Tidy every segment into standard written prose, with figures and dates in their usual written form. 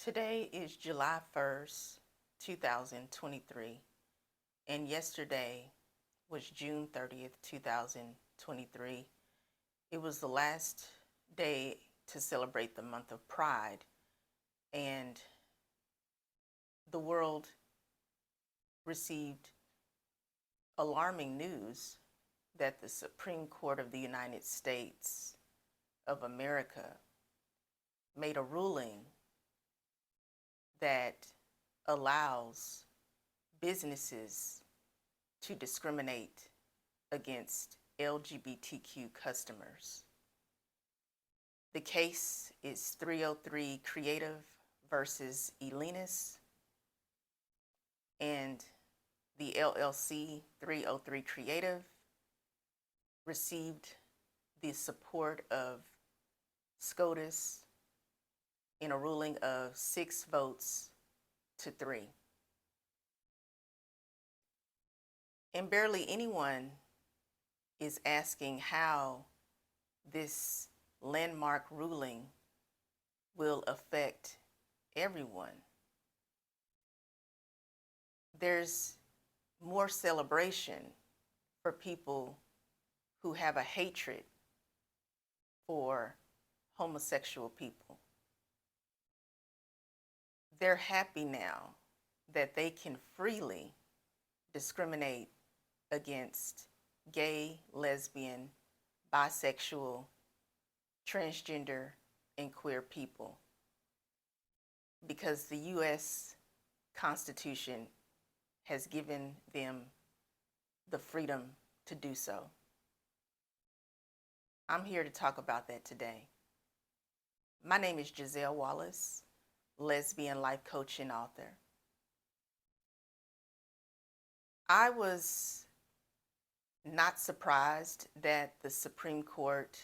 Today is July 1st, 2023, and yesterday was June 30th, 2023. It was the last day to celebrate the month of Pride, and the world received alarming news that the Supreme Court of the United States of America made a ruling that allows businesses to discriminate against LGBTQ customers. The case is 303 Creative versus Elenus, and the LLC 303 Creative received the support of SCOTUS in a ruling of 6 votes to 3. And barely anyone is asking how this landmark ruling will affect everyone. There's more celebration for people who have a hatred for homosexual people. They're happy now that they can freely discriminate against gay, lesbian, bisexual, transgender, and queer people because the U.S. Constitution has given them the freedom to do so. I'm here to talk about that today. My name is Giselle Wallace, lesbian life coach and author. I was not surprised that the Supreme Court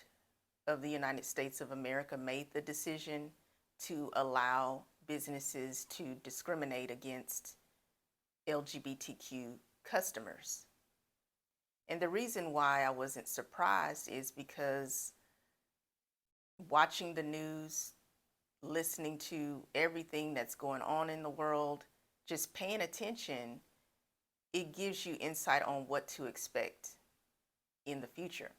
of the United States of America made the decision to allow businesses to discriminate against LGBTQ customers. And the reason why I wasn't surprised is because watching the news, listening to everything that's going on in the world, just paying attention, it gives you insight on what to expect in the future.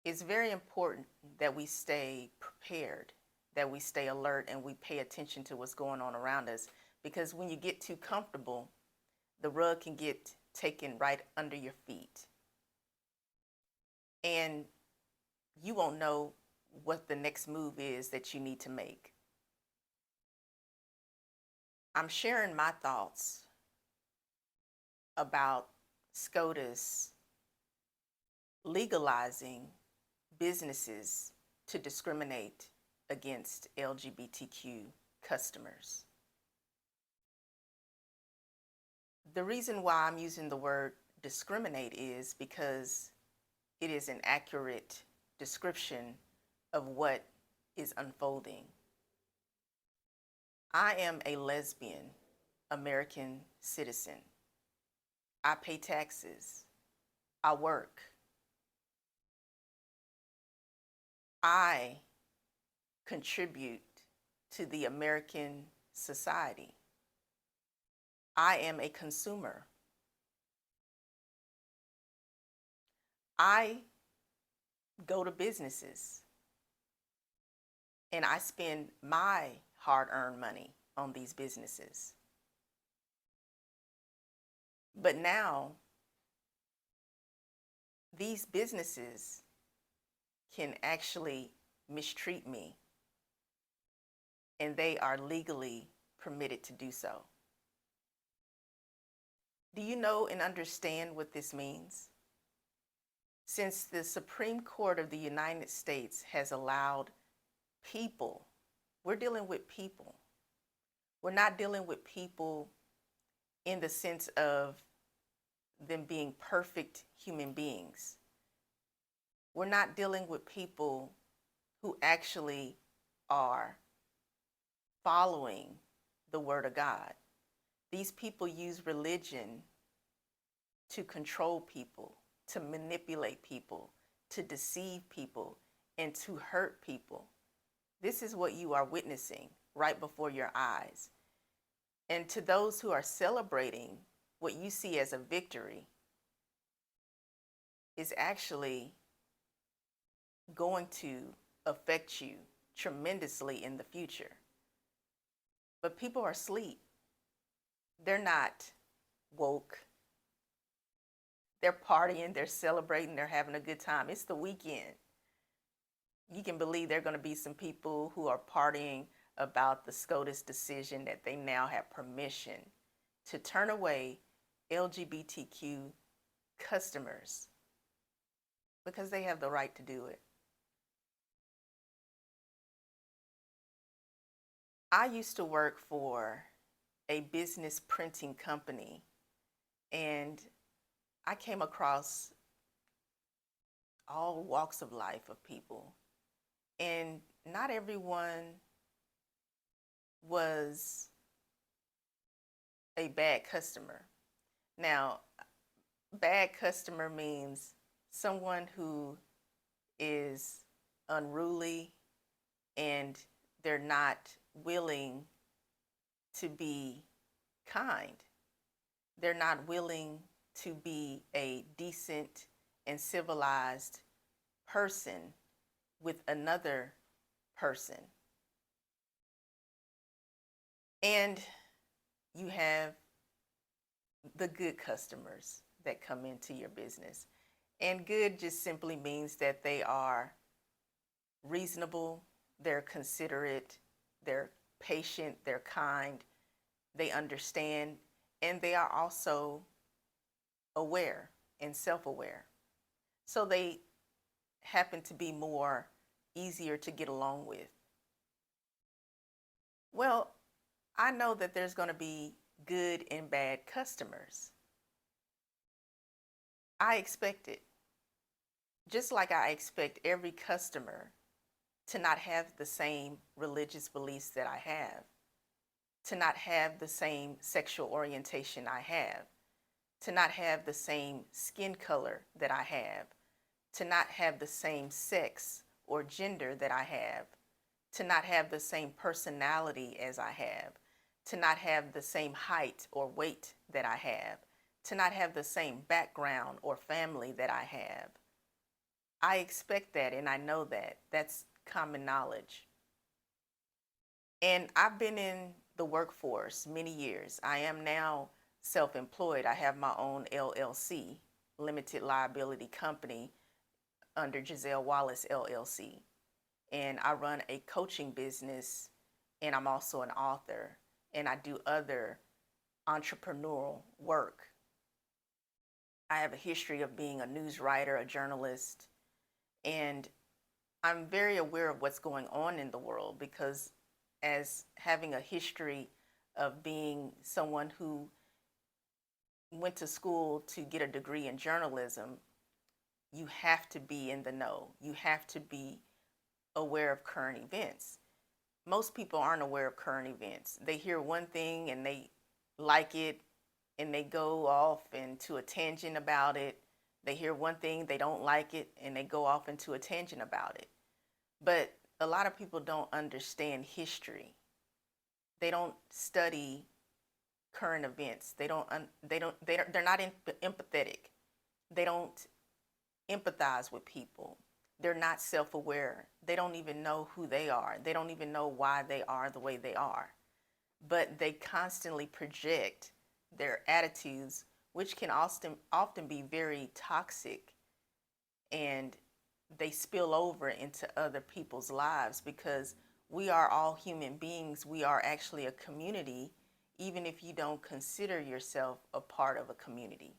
It's very important that we stay prepared, that we stay alert, and we pay attention to what's going on around us, because when you get too comfortable, the rug can get taken right under your feet. And you won't know what the next move is that you need to make. I'm sharing my thoughts about SCOTUS legalizing businesses to discriminate against LGBTQ customers. The reason why I'm using the word discriminate is because it is an accurate description of what is unfolding. I am a lesbian American citizen. I pay taxes. I work. I contribute to the American society. I am a consumer. I go to businesses and I spend my hard-earned money on these businesses. But now, these businesses can actually mistreat me, and they are legally permitted to do so. Do you know and understand what this means? Since the Supreme Court of the United States has allowed people, we're dealing with people. We're not dealing with people in the sense of them being perfect human beings. We're not dealing with people who actually are following the Word of God. These people use religion to control people, to manipulate people, to deceive people, and to hurt people. This is what you are witnessing right before your eyes. And to those who are celebrating what you see as a victory is actually going to affect you tremendously in the future. But people are asleep. They're not woke. They're partying, they're celebrating, they're having a good time. It's the weekend. You can believe there are going to be some people who are partying about the SCOTUS decision that they now have permission to turn away LGBTQ customers because they have the right to do it. I used to work for a business printing company, and I came across all walks of life of people, and not everyone was a bad customer. Now, bad customer means someone who is unruly and they're not willing to be kind. They're not willing to be a decent and civilized person with another person. And you have the good customers that come into your business. And good just simply means that they are reasonable, they're considerate, they're patient, they're kind, they understand, and they are also aware and self-aware. So they happen to be more easier to get along with. Well, I know that there's going to be good and bad customers. I expect it. Just like I expect every customer to not have the same religious beliefs that I have, to not have the same sexual orientation I have, to not have the same skin color that I have, to not have the same sex or gender that I have, to not have the same personality as I have, to not have the same height or weight that I have, to not have the same background or family that I have. I expect that, and I know that. That's common knowledge. And I've been in the workforce many years. I am now self-employed. I have my own LLC, limited liability company, under Giselle Wallace LLC. And I run a coaching business, and I'm also an author, and I do other entrepreneurial work. I have a history of being a news writer, a journalist, and I'm very aware of what's going on in the world because as having a history of being someone who went to school to get a degree in journalism, you have to be in the know. You have to be aware of current events. Most people aren't aware of current events. They hear one thing and they like it and they go off into a tangent about it. They hear one thing, they don't like it, and they go off into a tangent about it. But a lot of people don't understand history. They don't study current events. They're not empathetic. They don't empathize with people. They're not self-aware. They don't even know who they are. They don't even know why they are the way they are. But they constantly project their attitudes, which can often be very toxic, and they spill over into other people's lives because we are all human beings. We are actually a community, even if you don't consider yourself a part of a community.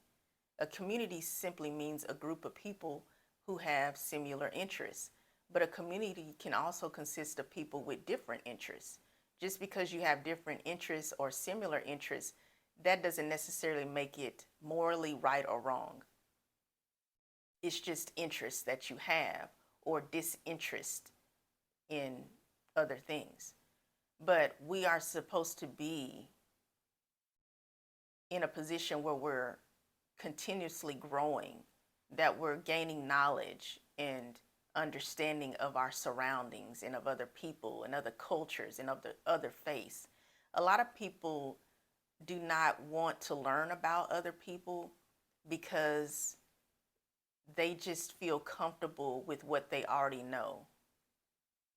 A community simply means a group of people who have similar interests, but a community can also consist of people with different interests. Just because you have different interests or similar interests, that doesn't necessarily make it morally right or wrong. It's just interests that you have or disinterest in other things. But we are supposed to be in a position where we're continuously growing, that we're gaining knowledge and understanding of our surroundings and of other people and other cultures and of the other faiths. A lot of people do not want to learn about other people because they just feel comfortable with what they already know.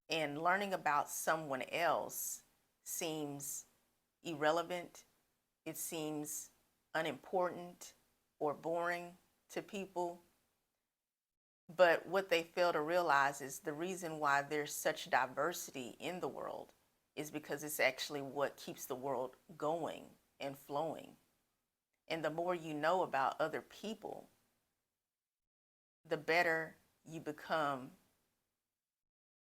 And learning about someone else seems irrelevant. It seems unimportant or boring to people. But what they fail to realize is the reason why there's such diversity in the world is because it's actually what keeps the world going and flowing. And the more you know about other people, the better you become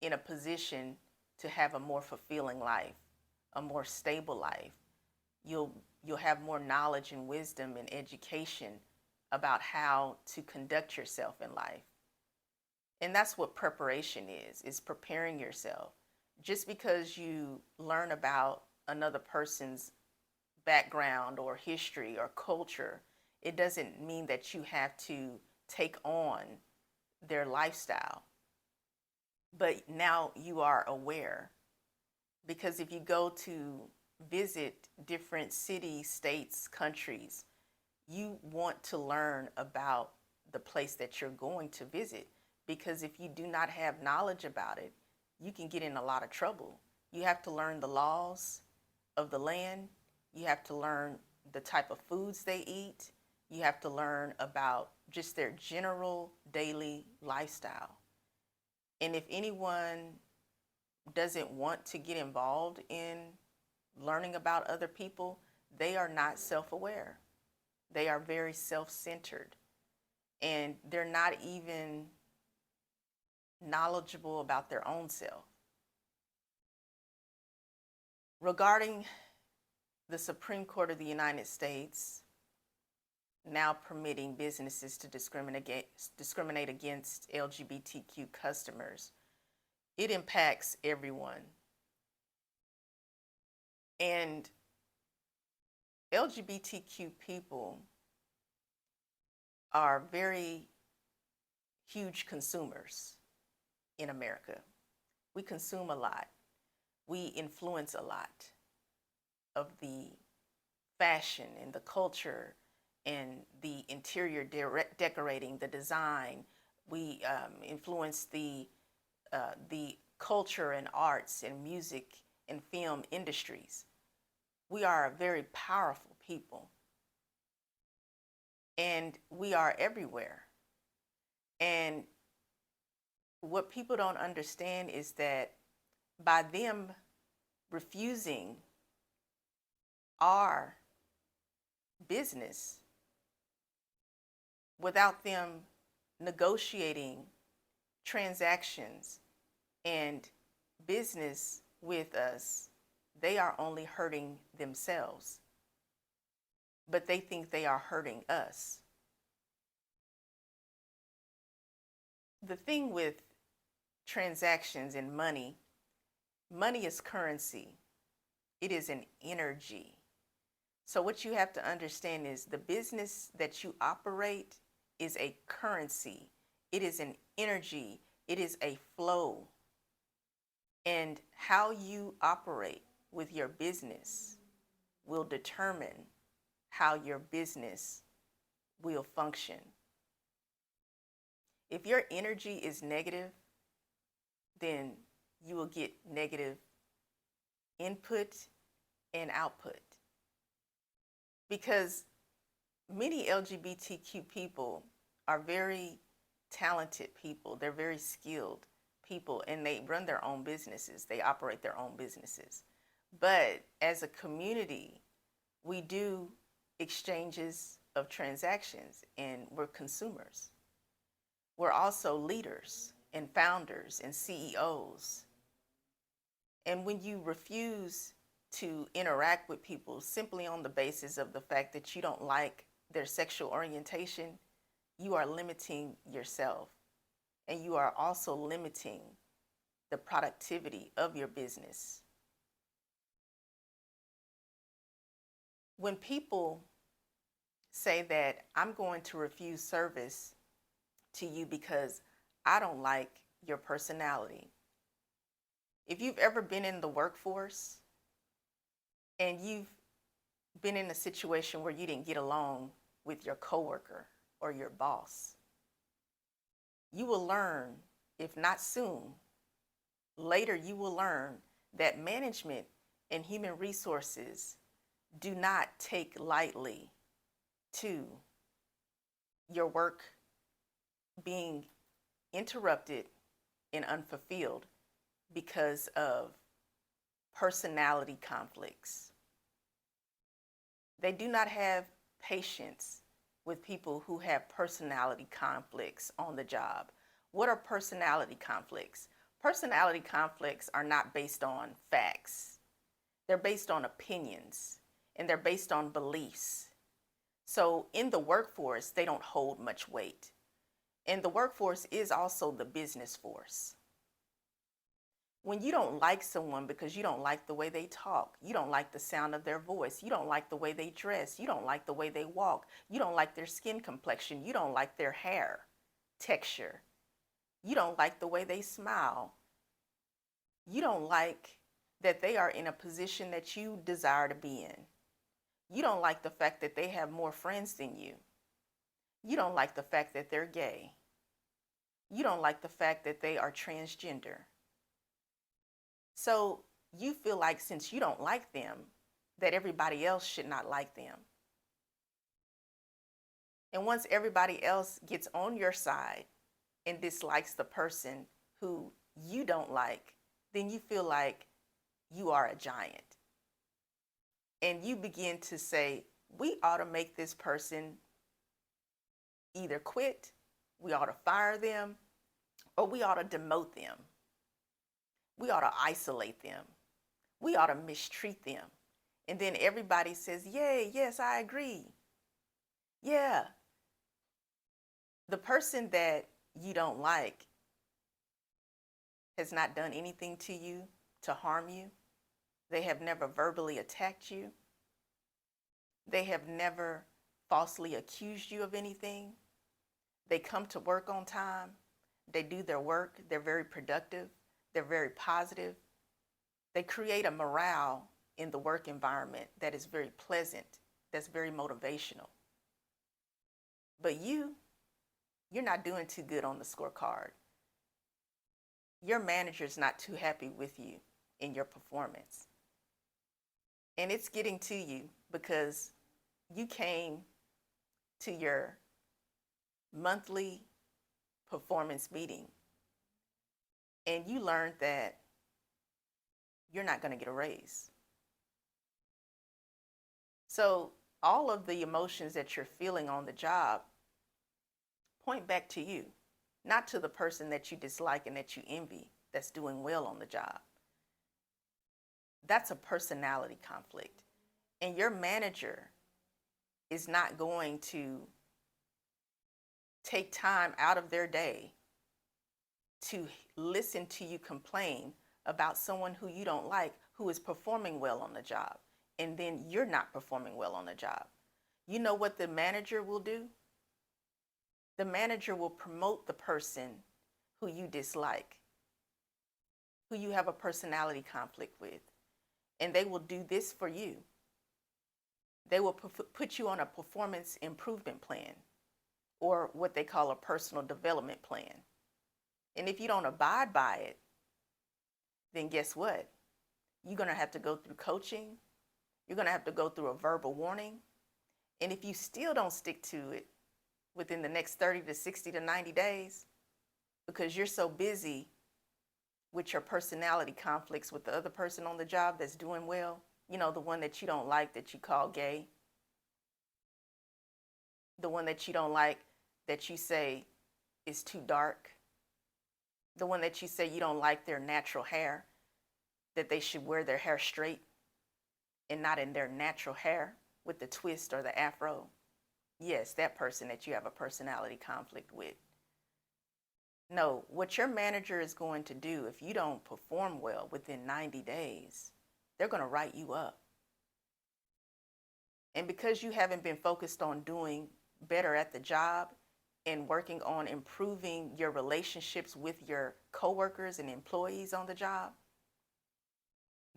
in a position to have a more fulfilling life, a more stable life. You'll have more knowledge and wisdom and education about how to conduct yourself in life. And that's what preparation is preparing yourself. Just because you learn about another person's background or history or culture, it doesn't mean that you have to take on their lifestyle. But now you are aware, because if you go to visit different cities, states, countries, you want to learn about the place that you're going to visit. Because if you do not have knowledge about it, you can get in a lot of trouble. You have to learn the laws of the land. You have to learn the type of foods they eat. You have to learn about just their general daily lifestyle. And if anyone doesn't want to get involved in learning about other people, they are not self-aware. They are very self-centered. And they're not even knowledgeable about their own self. Regarding the Supreme Court of the United States now permitting businesses to discriminate against LGBTQ customers, it impacts everyone. And LGBTQ people are very huge consumers in America. We consume a lot. We influence a lot of the fashion and the culture and the interior decorating, the design. We influence the culture and arts and music and film industries. We are a very powerful people. And we are everywhere. And what people don't understand is that by them refusing our business, without them negotiating transactions and business with us, they are only hurting themselves. But they think they are hurting us. The thing with transactions and money is currency. It is an energy. So what you have to understand is the business that you operate is a currency. It is an energy. It is a flow. And how you operate with your business will determine how your business will function. If your energy is negative, then you will get negative input and output. Because many LGBTQ people are very talented people. They're very skilled people, and they run their own businesses. They operate their own businesses. But as a community, we do exchanges of transactions, and we're consumers. We're also leaders and founders and CEOs. And when you refuse to interact with people simply on the basis of the fact that you don't like their sexual orientation, you are limiting yourself. And you are also limiting the productivity of your business. When people say that I'm going to refuse service to you because I don't like your personality. If you've ever been in the workforce and you've been in a situation where you didn't get along with your coworker or your boss, you will learn, if not soon, later you will learn that management and human resources do not take lightly to your work being interrupted and unfulfilled because of personality conflicts. They do not have patience with people who have personality conflicts on the job. What are personality conflicts? Personality conflicts are not based on facts. They're based on opinions, and they're based on beliefs. So in the workforce, they don't hold much weight. And the workforce is also the business force. When you don't like someone because you don't like the way they talk, you don't like the sound of their voice, you don't like the way they dress, you don't like the way they walk, you don't like their skin complexion, you don't like their hair texture, you don't like the way they smile, you don't like that they are in a position that you desire to be in, you don't like the fact that they have more friends than you, you don't like the fact that they're gay, you don't like the fact that they are transgender. So you feel like since you don't like them, that everybody else should not like them. And once everybody else gets on your side and dislikes the person who you don't like, then you feel like you are a giant. And you begin to say, we ought to make this person either quit, we ought to fire them, or we ought to demote them. We ought to isolate them. We ought to mistreat them. And then everybody says, yay, yes, I agree. Yeah. The person that you don't like has not done anything to you to harm you. They have never verbally attacked you. They have never falsely accused you of anything. They come to work on time. They do their work. They're very productive. They're very positive. They create a morale in the work environment that is very pleasant, that's very motivational. But you're not doing too good on the scorecard. Your manager's not too happy with you in your performance. And it's getting to you because you came to your monthly performance meeting and you learned that you're not going to get a raise. So all of the emotions that you're feeling on the job point back to you, not to the person that you dislike and that you envy that's doing well on the job. That's a personality conflict. And your manager is not going to take time out of their day to listen to you complain about someone who you don't like who is performing well on the job, and then you're not performing well on the job. You know what the manager will do? The manager will promote the person who you dislike, who you have a personality conflict with, and they will do this for you. They will put you on a performance improvement plan, or what they call a personal development plan. And if you don't abide by it, then guess what? You're going to have to go through coaching. You're going to have to go through a verbal warning. And if you still don't stick to it within the next 30 to 60 to 90 days, because you're so busy with your personality conflicts with the other person on the job that's doing well, you know, the one that you don't like that you call gay, the one that you don't like that you say is too dark, the one that you say you don't like their natural hair, that they should wear their hair straight and not in their natural hair with the twist or the afro. Yes, that person that you have a personality conflict with. No, what your manager is going to do if you don't perform well within 90 days, they're going to write you up. And because you haven't been focused on doing better at the job, and working on improving your relationships with your coworkers and employees on the job,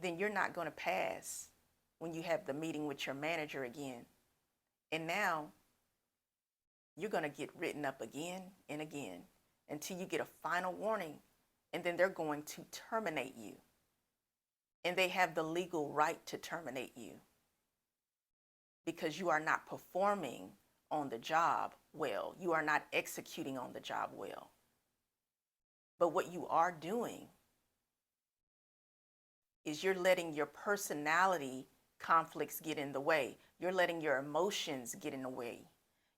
then you're not going to pass when you have the meeting with your manager again. And now you're going to get written up again and again until you get a final warning, and then they're going to terminate you. And they have the legal right to terminate you because you are not performing on the job well. You are not executing on the job well. But what you are doing is you're letting your personality conflicts get in the way. You're letting your emotions get in the way.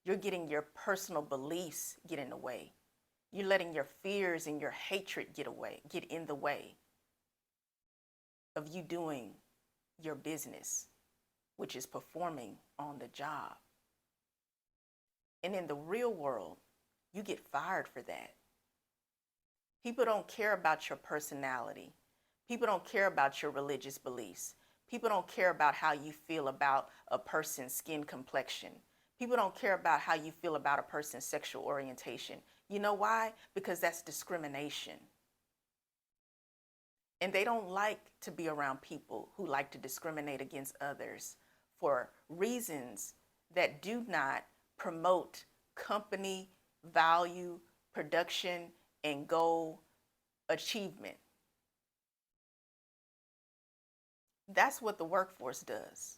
You're getting your personal beliefs get in the way. You're letting your fears and your hatred get in the way of you doing your business, which is performing on the job. And in the real world, you get fired for that. People don't care about your personality. People don't care about your religious beliefs. People don't care about how you feel about a person's skin complexion. People don't care about how you feel about a person's sexual orientation. You know why? Because that's discrimination. And they don't like to be around people who like to discriminate against others for reasons that do not promote company value, production, and goal achievement. That's what the workforce does.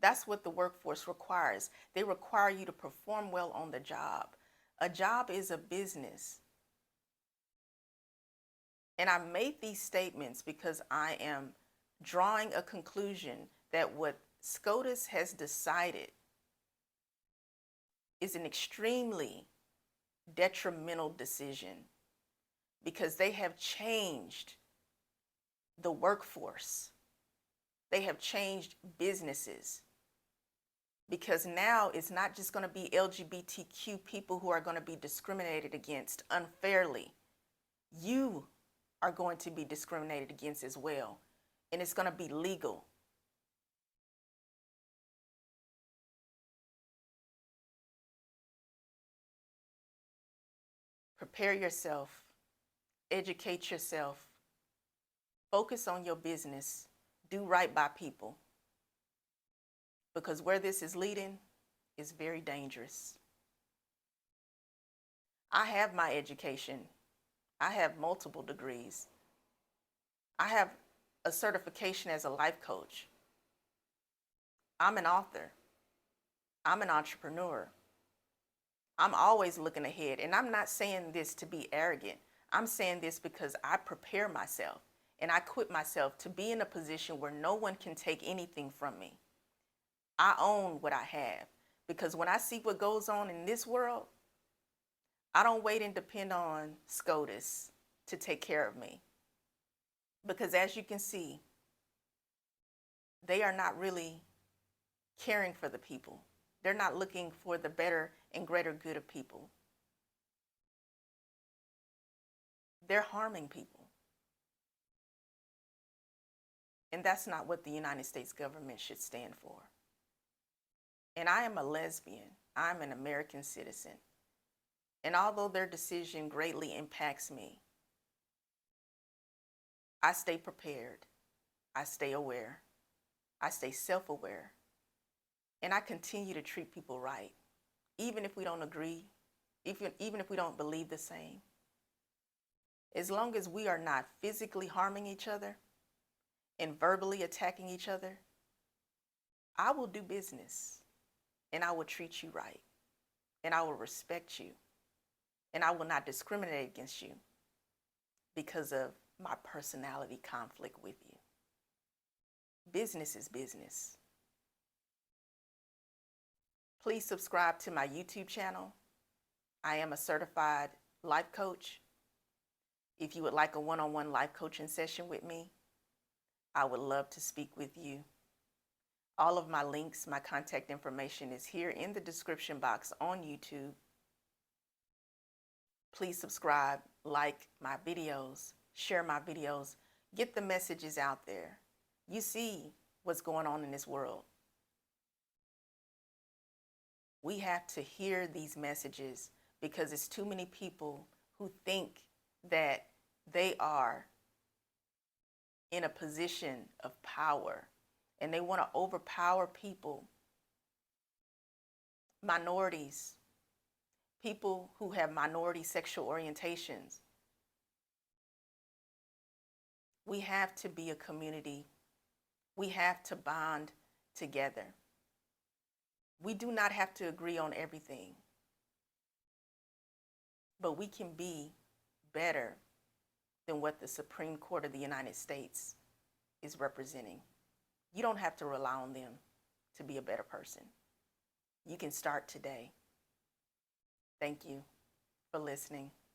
That's what the workforce requires. They require you to perform well on the job. A job is a business. And I made these statements because I am drawing a conclusion that what SCOTUS has decided is an extremely detrimental decision because they have changed the workforce. They have changed businesses because now it's not just going to be LGBTQ people who are going to be discriminated against unfairly. You are going to be discriminated against as well, and it's going to be legal. Prepare yourself, educate yourself, focus on your business, do right by people, because where this is leading is very dangerous. I have my education. I have multiple degrees. I have a certification as a life coach. I'm an author. I'm an entrepreneur. I'm always looking ahead, and I'm not saying this to be arrogant. I'm saying this because I prepare myself and I equip myself to be in a position where no one can take anything from me. I own what I have because when I see what goes on in this world, I don't wait and depend on SCOTUS to take care of me. Because as you can see, they are not really caring for the people. They're not looking for the better and greater good of people. They're harming people. And that's not what the United States government should stand for. And I am a lesbian. I'm an American citizen. And although their decision greatly impacts me, I stay prepared. I stay aware. I stay self-aware. And I continue to treat people right, even if we don't agree, even if we don't believe the same. As long as we are not physically harming each other and verbally attacking each other, I will do business and I will treat you right and I will respect you and I will not discriminate against you because of my personality conflict with you. Business is business. Please subscribe to my YouTube channel. I am a certified life coach. If you would like a one-on-one life coaching session with me, I would love to speak with you. All of my links, my contact information is here in the description box on YouTube. Please subscribe, like my videos, share my videos, get the messages out there. You see what's going on in this world. We have to hear these messages because it's too many people who think that they are in a position of power and they want to overpower people, minorities, people who have minority sexual orientations. We have to be a community. We have to bond together. We do not have to agree on everything, but we can be better than what the Supreme Court of the United States is representing. You don't have to rely on them to be a better person. You can start today. Thank you for listening.